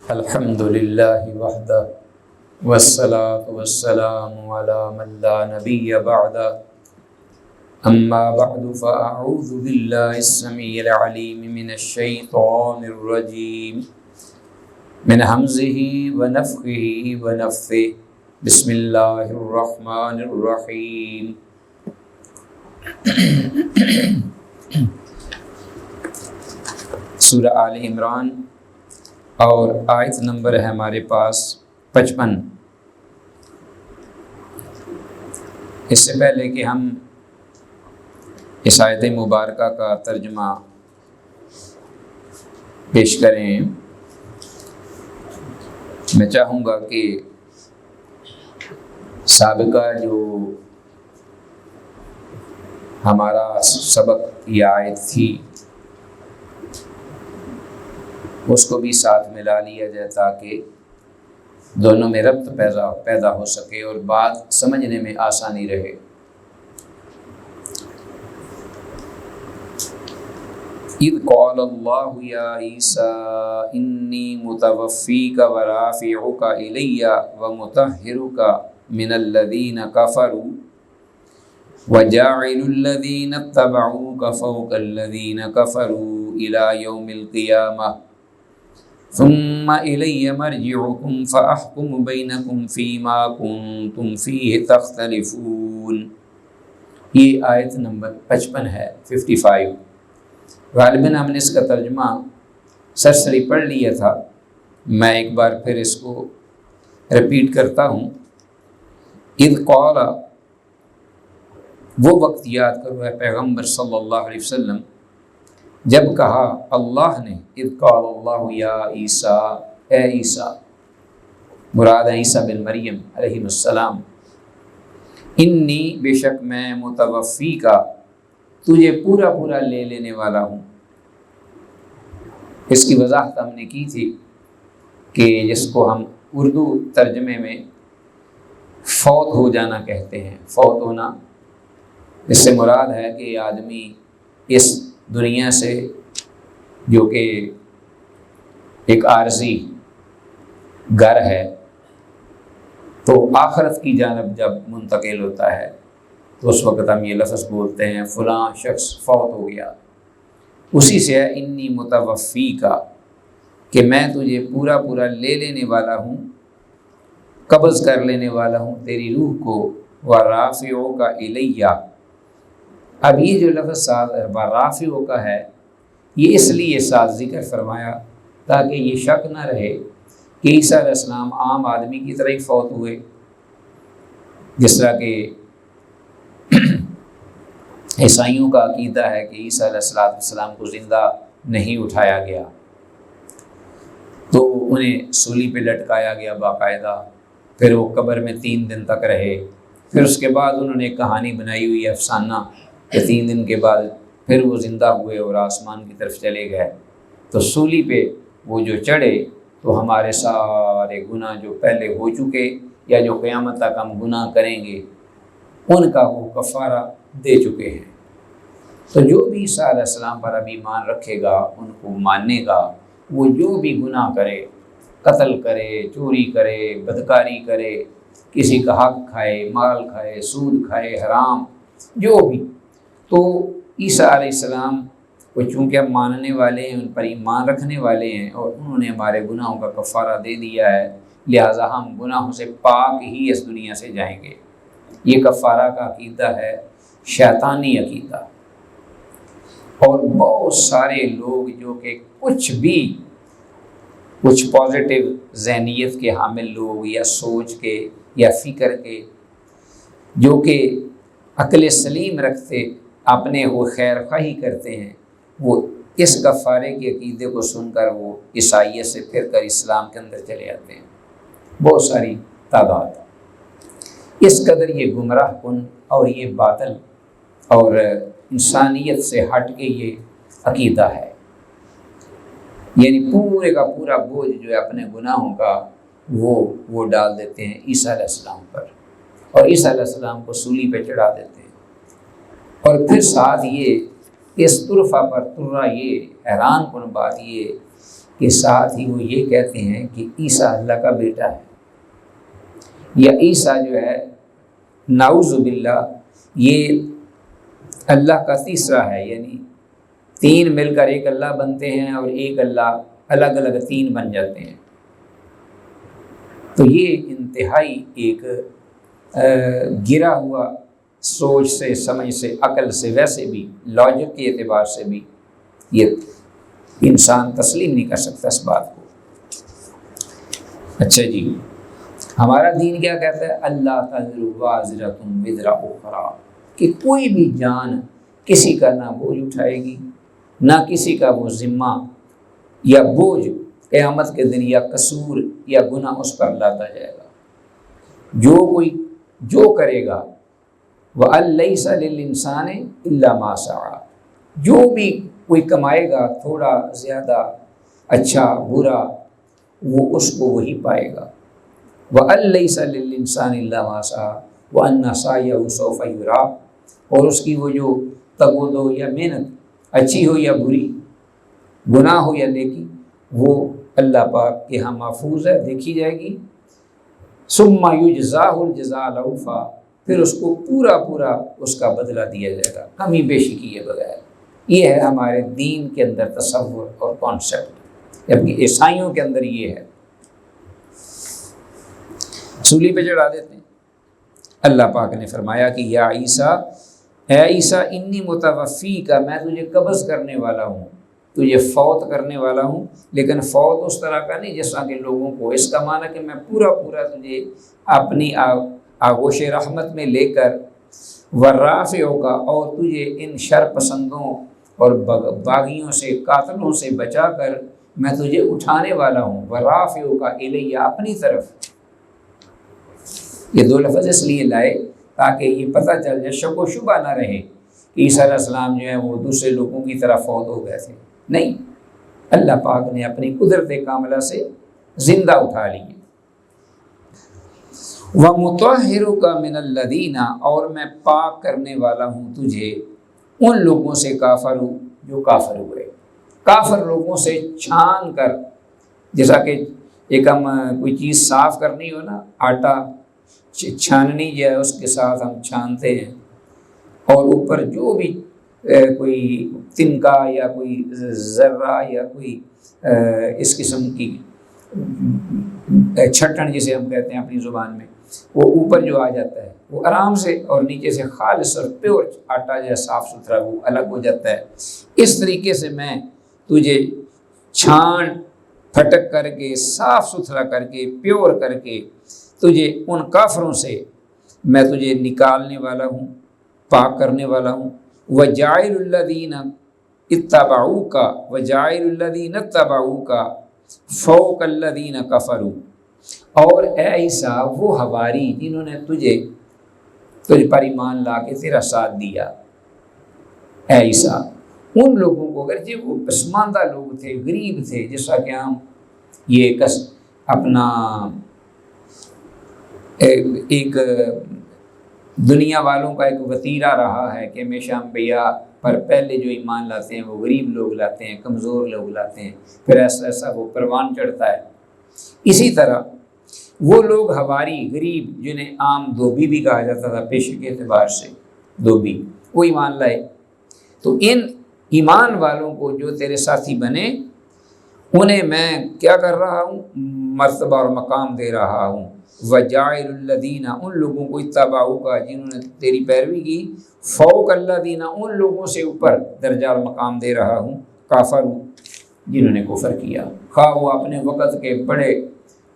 الحمد للہ وحدہ والصلاة والسلام علی من لا نبی بعدہ اما بعد فاعوذ باللہ السمیع العلیم من الشیطان الرجیم من حمزہ ونفخہ ونفثہ بسم اللہ الرحمن الرحیم سورہ آل عمران اور آیت نمبر ہے ہمارے پاس 55۔ اس سے پہلے کہ ہم اس آیت مبارکہ کا ترجمہ پیش کریں، میں چاہوں گا کہ سابقہ جو ہمارا سبق یا آیت تھی اس کو بھی ساتھ ملا لیا جائے تاکہ دونوں میں ربط پیدا ہو سکے اور بات سمجھنے میں آسانی رہے۔ اذ قال اللہ یا عیسیٰ انی متوفیک ورافعک الی ومطہرک من الذین کفروا وجاعل الذین اتبعوک فوق الذین کفروا الی یوم القیامہ ثم الی مرجعکم فاحکم بینکم فیما کنتم فیہ تختلفون۔ یہ آیت نمبر 55 ہے، 55۔ غالباً ہم نے اس کا ترجمہ سرسری پڑھ لیا تھا، میں ایک بار پھر اس کو رپیٹ کرتا ہوں۔ اذ قال، وہ وقت یاد کرو ہے پیغمبر صلی اللہ علیہ وسلم جب کہا اللہ نے، اذ قال اللہ یا عیسیٰ، اے عیسیٰ، مراد عیسیٰ بن مریم علیہ السلام، انی، بے شک میں، متوفی کا، تجھے پورا پورا لے لینے والا ہوں۔ اس کی وضاحت ہم نے کی تھی کہ جس کو ہم اردو ترجمے میں فوت ہو جانا کہتے ہیں، فوت ہونا، اس سے مراد ہے کہ آدمی اس دنیا سے، جو کہ ایک عارضی گھر ہے، تو آخرت کی جانب جب منتقل ہوتا ہے تو اس وقت ہم یہ لفظ بولتے ہیں فلاں شخص فوت ہو گیا۔ اسی سے ہے انی متوفی کا، کہ میں تجھے پورا پورا لے لینے والا ہوں، قبض کر لینے والا ہوں تیری روح کو، ورافعک الیہ۔ اب یہ جو لفظ رافعو کا ہے، یہ اس لیے ساتھ ذکر فرمایا تاکہ یہ شک نہ رہے کہ عیسیٰ علیہ السلام عام آدمی کی طرح ہی فوت ہوئے، جس طرح کہ عیسائیوں کا عقیدہ ہے کہ عیسیٰ علیہ السلام کو زندہ نہیں اٹھایا گیا، تو انہیں سولی پہ لٹکایا گیا باقاعدہ، پھر وہ قبر میں 3 دن تک رہے، پھر اس کے بعد انہوں نے ایک کہانی بنائی ہوئی ہے، افسانہ، کہ 3 دن کے بعد پھر وہ زندہ ہوئے اور آسمان کی طرف چلے گئے۔ تو سولی پہ وہ جو چڑھے تو ہمارے سارے گناہ جو پہلے ہو چکے یا جو قیامت تک ہم گناہ کریں گے ان کا وہ کفارہ دے چکے ہیں۔ تو جو بھی عیسیٰ علیہ السلام پر اب ایمان رکھے گا، ان کو مانے گا، وہ جو بھی گناہ کرے، قتل کرے، چوری کرے، بدکاری کرے، کسی کا حق کھائے، مال کھائے، سود کھائے، حرام، جو بھی، تو عیسیٰ علیہ السلام کو چونکہ ہم ماننے والے ہیں، ان پر ایمان رکھنے والے ہیں، اور انہوں نے ہمارے گناہوں کا کفارہ دے دیا ہے، لہٰذا ہم گناہوں سے پاک ہی اس دنیا سے جائیں گے۔ یہ کفارہ کا عقیدہ ہے شیطانی عقیدہ، اور بہت سارے لوگ جو کہ کچھ پازیٹیو ذہنیت کے حامل لوگ، یا سوچ کے یا فکر کے، جو کہ عقل سلیم رکھتے، اپنے وہ خیر خواہی کرتے ہیں، وہ اس کفارے کے عقیدے کو سن کر وہ عیسائیت سے پھر کر اسلام کے اندر چلے آتے ہیں، بہت ساری تعداد۔ اس قدر یہ گمراہ کن اور یہ باطل اور انسانیت سے ہٹ کے یہ عقیدہ ہے، یعنی پورے کا پورا بوجھ جو ہے اپنے گناہوں کا وہ ڈال دیتے ہیں عیسیٰ علیہ السلام پر، اور عیسیٰ علیہ السلام کو سولی پہ چڑھا دیتے ہیں۔ اور پھر ساتھ یہ اس طرفہ پر ترہ یہ حیران کن بات یہ کہ ساتھ ہی وہ یہ کہتے ہیں کہ عیسیٰ اللہ کا بیٹا ہے، یا عیسیٰ جو ہے نعوذ باللہ یہ اللہ کا تیسرا ہے، یعنی تین مل کر ایک اللہ بنتے ہیں اور ایک اللہ الگ الگ تین بن جاتے ہیں۔ تو یہ انتہائی ایک گرا ہوا سوچ سے، سمجھ سے، عقل سے، ویسے بھی لاجک کے اعتبار سے بھی یہ انسان تسلیم نہیں کر سکتا اس بات کو۔ اچھا جی، ہمارا دین کیا کہتا ہے؟ اللہ تزر وازرۃ وزر اخری، کہ کوئی بھی جان کسی کا نہ بوجھ اٹھائے گی، نہ کسی کا وہ ذمہ یا بوجھ قیامت کے دن یا قصور یا گناہ اس پر لاتا جائے گا۔ جو کوئی جو کرے گا، وَأَن لَيْسَ لِلْإِنسَانِ إِلَّا مَا سَعَىٰ، جو بھی کوئی کمائے گا، تھوڑا زیادہ، اچھا برا، وہ اس کو وہی پائے گا۔ وَأَن لَيْسَ لِلْإِنسَانِ إِلَّا مَا سَعَىٰ وَأَنَّ سَعْيَهُ سَوْفَ يُرَىٰ، اور اس کی وہ جو تگ و دو یا محنت، اچھی ہو یا بری، گناہ ہو یا نیکی، وہ اللہ پاک کے ہاں محفوظ ہے، دیکھی جائے گی۔ ثُمَّ يُجْزَاهُ الْجَزَاءَ الْأَوْفَىٰ، پھر اس کو پورا پورا اس کا بدلہ دیا جائے گا، کمی بیشی کیے بغیر۔ یہ ہے ہمارے دین کے اندر تصور اور کانسیپٹ، جبکہ عیسائیوں کے اندر یہ ہے، سولی پہ چڑھا دیتے ہیں۔ اللہ پاک نے فرمایا کہ یا عیسیٰ، اے عیسیٰ، انی متوفیک، میں تجھے قبض کرنے والا ہوں، تجھے فوت کرنے والا ہوں، لیکن فوت اس طرح کا نہیں جس طرح کے لوگوں کو، اس کا معنی کہ میں پورا پورا تجھے اپنی آغوش رحمت میں لے کر، ورافعوں کا، اور تجھے ان شر پسندوں اور باغیوں سے، قاتلوں سے بچا کر میں تجھے اٹھانے والا ہوں، ورافعوں کا الیہ، اپنی طرف۔ یہ دو لفظ اس لیے لائے تاکہ یہ پتہ چل جائے، شک و شبہ نہ رہے کہ عیسیٰ علیہ السلام جو ہے وہ دوسرے لوگوں کی طرح فوت ہو گئے تھے، نہیں، اللہ پاک نے اپنی قدرت کاملہ سے زندہ اٹھا لیے۔ وَمُطَهِّرُكَ مِنَ الَّذِينَ، اور میں پاک کرنے والا ہوں تجھے ان لوگوں سے کافروا، جو کافر ہوئے، کافر لوگوں سے چھان کر، جیسا کہ ایک ہم کوئی چیز صاف کرنی ہو نا، آٹا چھاننی جو ہے اس کے ساتھ ہم چھانتے ہیں، اور اوپر جو بھی کوئی تنکا یا کوئی ذرہ یا کوئی اس قسم کی چھٹن جسے ہم کہتے ہیں اپنی زبان میں، وہ اوپر جو آ جاتا ہے وہ آرام سے، اور نیچے سے خالص اور پیور آٹا جو ہے صاف ستھرا وہ الگ ہو جاتا ہے۔ اس طریقے سے میں تجھے چھان پھٹک کر کے، صاف ستھرا کر کے، پیور کر کے، تجھے ان کافروں سے میں تجھے نکالنے والا ہوں، پاک کرنے والا ہوں۔ وَجَاعِلُ الَّذِينَ اتَّبَعُوكَ وَجَاعِلُ الَّذِينَ اتَّبَعُوكَ فَوْقَ الَّذِينَ كَفَرُوا، اور اے عیسیٰ وہ حواری جنہوں نے تجھ پر ایمان لا کے تیرا ساتھ دیا، اے عیسیٰ ان لوگوں کو، اگرچہ وہ پسماندہ لوگ تھے، غریب تھے، جیسا کہ ہم یہ اپنا ایک دنیا والوں کا ایک وتیرہ رہا ہے کہ ہمیشہ انبیاء پر پہلے جو ایمان لاتے ہیں وہ غریب لوگ لاتے ہیں، کمزور لوگ لاتے ہیں، پھر ایسا ایسا وہ پروان چڑھتا ہے۔ اسی طرح وہ لوگ حواری، غریب، جنہیں عام دھوبی بھی کہا جاتا تھا پیشے کے اعتبار سے، دھوبی، وہ ایمان لائے۔ تو ان ایمان والوں کو جو تیرے ساتھی بنے، انہیں میں کیا کر رہا ہوں؟ مرتبہ اور مقام دے رہا ہوں۔ وَجَاعِلُ الَّذِينَ، ان لوگوں کو اتَّبَعُوكَ جنہوں نے تیری پیروی کی، فَوْقَ الَّذِينَ، ان لوگوں سے اوپر درجہ اور مقام دے رہا ہوں، کافروا، جنہوں نے کفر کیا، خواہ وہ اپنے وقت کے بڑے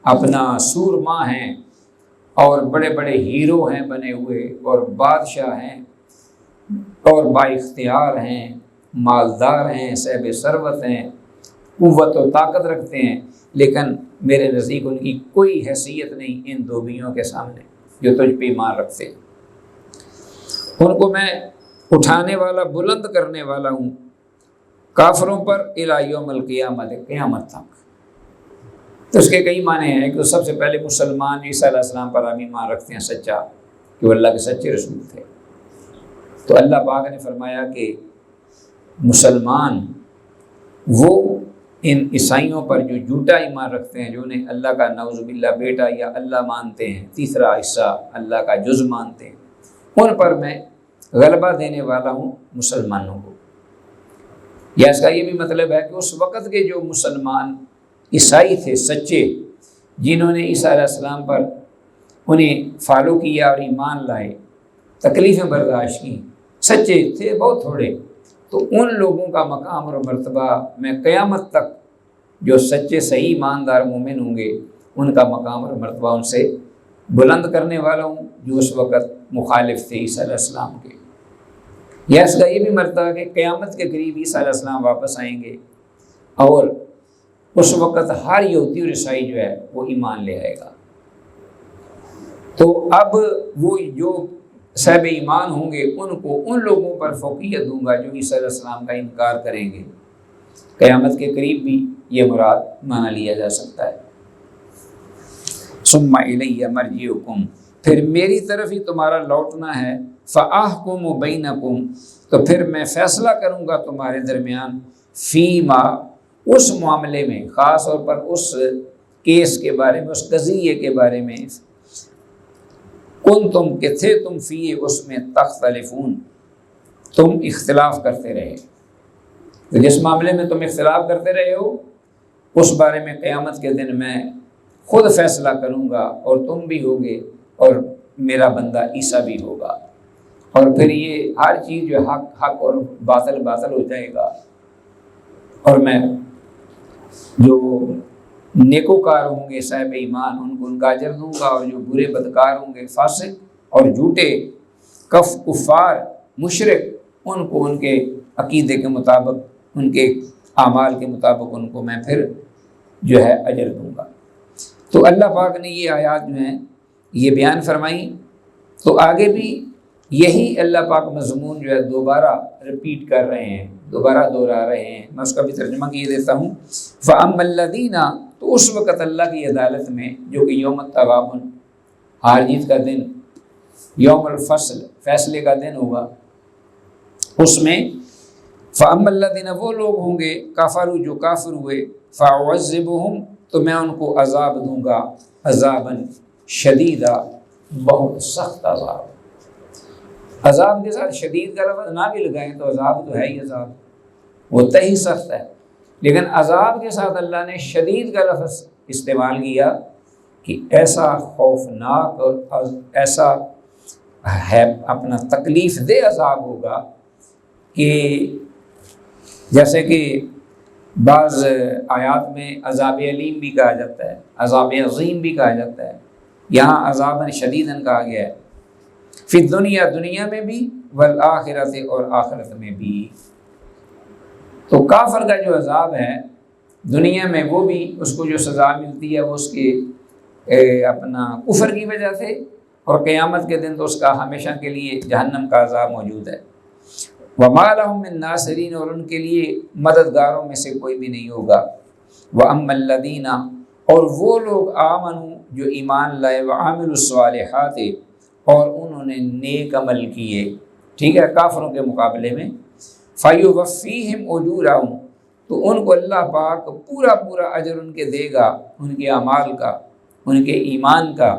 اپنا سورما ہیں اور بڑے بڑے ہیرو ہیں بنے ہوئے، اور بادشاہ ہیں اور با اختیار ہیں، مالدار ہیں، صاحب ثروت ہیں، قوت و طاقت رکھتے ہیں، لیکن میرے نزدیک ان کی کوئی حیثیت نہیں ان دھوبیوں کے سامنے جو تجھ پہ ایمان رکھتے ہیں۔ ان کو میں اٹھانے والا، بلند کرنے والا ہوں کافروں پر، الی یوم القیامت، قیامت تک۔ تو اس کے کئی معنی ہیں کہ سب سے پہلے مسلمان عیسیٰ علیہ السلام پر ہم ایمان رکھتے ہیں سچا، کہ وہ اللہ کے سچے رسول تھے۔ تو اللہ پاک نے فرمایا کہ مسلمان وہ ان عیسائیوں پر جو جھوٹا ایمان رکھتے ہیں، جو انہیں اللہ کا نعوذ باللہ بیٹا یا اللہ مانتے ہیں، تیسرا حصہ اللہ کا جز مانتے ہیں، ان پر میں غلبہ دینے والا ہوں مسلمانوں کو۔ یا اس کا یہ بھی مطلب ہے کہ اس وقت کے جو مسلمان عیسائی تھے سچے، جنہوں نے عیسیٰ علیہ السلام پر انہیں فالو کیا اور ایمان لائے، تکلیفیں برداشت کی، سچے تھے بہت تھوڑے، تو ان لوگوں کا مقام اور مرتبہ میں قیامت تک جو سچے صحیح ایماندار مومن ہوں گے ان کا مقام اور مرتبہ ان سے بلند کرنے والا ہوں، جو اس وقت مخالف تھے عیسیٰ علیہ السلام کے۔ یا اس کا یہ بھی مرتبہ کہ قیامت کے قریب عیسیٰ علیہ السلام واپس آئیں گے اور اس وقت ہر یہودی اور عیسائی جو ہے وہ ایمان لے آئے گا۔ تو اب وہ جو صاحب ایمان ہوں گے ان کو ان لوگوں پر فوقیت دوں گا جو عیسیٰ علیہ السلام کا انکار کریں گے۔ قیامت کے قریب بھی یہ مراد مانا لیا جا سکتا ہے۔ ثم الی مرجعکم، پھر میری طرف ہی تمہارا لوٹنا ہے، فاحکم بینکم، تو پھر میں فیصلہ کروں گا تمہارے درمیان، فیما، اس معاملے میں، خاص طور پر اس کیس کے بارے میں، اس قضیے کے بارے میں، کنتم کہ تھے تم فی، اس میں تختلفون، تم اختلاف کرتے رہے۔ تو جس معاملے میں تم اختلاف کرتے رہے ہو اس بارے میں قیامت کے دن میں خود فیصلہ کروں گا، اور تم بھی ہوگے اور میرا بندہ عیسیٰ بھی ہوگا، اور پھر یہ ہر چیز جو حق حق اور باطل باطل ہو جائے گا، اور میں جو نیکوکار ہوں گے صاحب ایمان ان کو ان کا اجر دوں گا، اور جو برے بدکار ہوں گے فاسق اور جھوٹے کفار مشرک ان کو ان کے عقیدے کے مطابق، ان کے اعمال کے مطابق ان کو میں پھر جو ہے اجر دوں گا۔ تو اللہ پاک نے یہ آیات جو ہیں یہ بیان فرمائی، تو آگے بھی یہی اللہ پاک مضمون جو ہے دوبارہ رپیٹ کر رہے ہیں، دوبارہ دہرا رہے ہیں۔ میں اس کا بھی ترجمہ کیے دیتا ہوں۔ فَأَمَّا الَّذِينَ، تو اس وقت اللہ کی عدالت میں جو کہ یوم التغابن، ہار جیت کا دن، یوم الفصل، فیصلے کا دن ہوگا، اس میں فَأَمَّا الَّذِينَ، وہ لوگ ہوں گے کفروا، جو کافر ہوئے، فَأُعَذِّبُهُمْ، تو میں ان کو عذاب دوں گا، عذابًا شدیدہ، بہت سخت عذاب۔ عذاب کے ساتھ شدید کا لفظ نہ بھی لگائیں تو عذاب تو ہے ہی عذاب، وہ ہی سخت ہے، لیکن عذاب کے ساتھ اللہ نے شدید کا لفظ استعمال کیا کہ ایسا خوفناک اور ایسا ہے اپنا تکلیف دہ عذاب ہوگا کہ جیسے کہ بعض آیات میں عذاب علیم بھی کہا جاتا ہے، عذاب عظیم بھی کہا جاتا ہے، یہاں عذابًا شدیداً کہا گیا ہے، فی دنیا، دنیا میں بھی، والآخرت، اور آخرت میں بھی۔ تو کافر کا جو عذاب ہے دنیا میں وہ بھی اس کو جو سزا ملتی ہے وہ اس کے اپنا کفر کی وجہ سے، اور قیامت کے دن تو اس کا ہمیشہ کے لیے جہنم کا عذاب موجود ہے۔ وَمَا لَهُم مِّن نَاصِرِينَ، اور ان کے لیے مددگاروں میں سے کوئی بھی نہیں ہوگا۔ وَأَمَّا الَّذِينَ، اور وہ لوگ آمنوا، جو ایمان لائے، وَعَمِلُوا الصَّالِحَاتِ، اور انہوں نے نیک عمل کیے، ٹھیک ہے، کافروں کے مقابلے میں، فَيُوَفِّيهِمْ أُجُورَهُمْ، تو ان کو اللہ پاک پورا پورا اجر ان کے دے گا، ان کے اعمال کا، ان کے ایمان کا،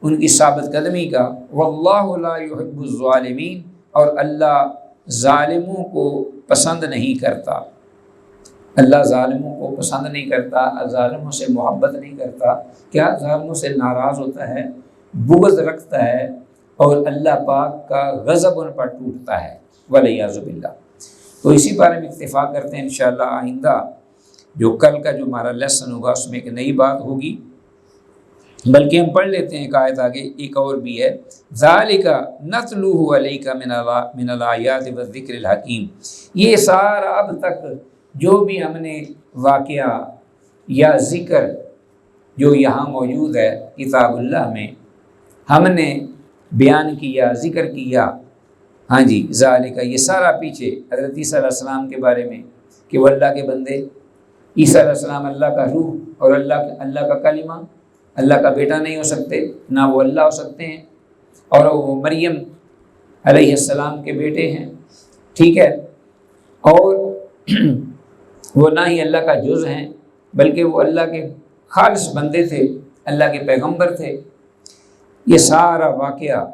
ان کی ثابت قدمی کا۔ وَاللَّهُ لَا يُحِبُّ الظَّالِمِينَ، اور اللہ ظالموں کو پسند نہیں کرتا، اللہ ظالموں کو پسند نہیں کرتا، ظالموں سے محبت نہیں کرتا، کیا ظالموں سے ناراض ہوتا ہے، بغض رکھتا ہے، اور اللہ پاک کا غضب ان پر ٹوٹتا ہے، والعیاذ باللہ۔ تو اسی بارے میں اکتفا کرتے ہیں، انشاءاللہ آئندہ جو کل کا جو ہمارا لیسن ہوگا اس میں ایک نئی بات ہوگی، بلکہ ہم پڑھ لیتے ہیں ایک آیت آگے، ایک اور بھی ہے، ذَلِكَ نَتْلُوهُ عَلَيْكَ مِنَ الْآيَاتِ وَالذِّكْرِ الْحَكِيمِ، یہ سارا اب تک جو بھی ہم نے واقعہ یا ذکر جو یہاں موجود ہے کتاب اللہ میں ہم نے بیان کیا، ذکر کیا، ہاں جی، ذالک، یہ سارا پیچھے حضرت عیسیٰ علیہ السلام کے بارے میں کہ وہ اللہ کے بندے، عیسیٰ علیہ السلام اللہ کا روح اور اللہ کا کلمہ، اللہ کا بیٹا نہیں ہو سکتے، نہ وہ اللہ ہو سکتے ہیں، اور وہ مریم علیہ السلام کے بیٹے ہیں، ٹھیک ہے، اور وہ نہ ہی اللہ کا جز ہیں بلکہ وہ اللہ کے خالص بندے تھے، اللہ کے پیغمبر تھے۔ یہ سارا واقعہ،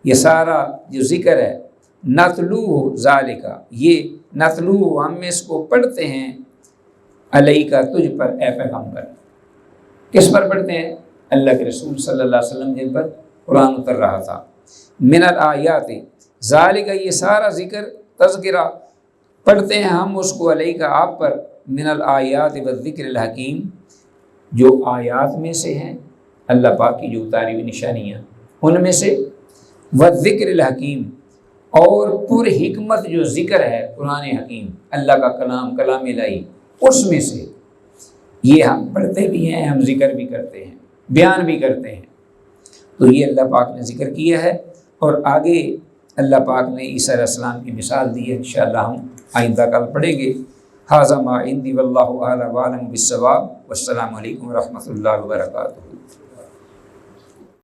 یہ سارا جو ذکر ہے، نتلو ذالک، یہ نتلو ہم اس کو پڑھتے ہیں، علیہ کا تجھ پر اے پیغمبر۔ کس پر پڑھتے ہیں؟ اللہ کے رسول صلی اللہ علیہ وسلم جن پر قرآن اتر رہا تھا۔ من الآیات، ذالک یہ سارا ذکر تذکرہ پڑھتے ہیں ہم اس کو علیہ کا آپ پر، من الآیات والذکر الحکیم، جو آیات میں سے ہیں اللہ پاک کی جو اتاری ہوئی نشانیاں ان میں سے، والذکر الحکیم اور پر حکمت جو ذکر ہے قرآن حکیم، اللہ کا کلام، کلام الہی، اس میں سے یہ ہم پڑھتے بھی ہیں، ہم ذکر بھی کرتے ہیں، بیان بھی کرتے ہیں۔ تو یہ اللہ پاک نے ذکر کیا ہے، اور آگے اللہ پاک نے عیسیٰ علیہ السلام کی مثال دی ہے، انشاءاللہ ہم آئندہ کل پڑھیں گے۔ ھذا ما عندی واللہ اعلم وعلم بالصواب، والسلام علیکم ورحمۃ اللہ وبرکاتہ۔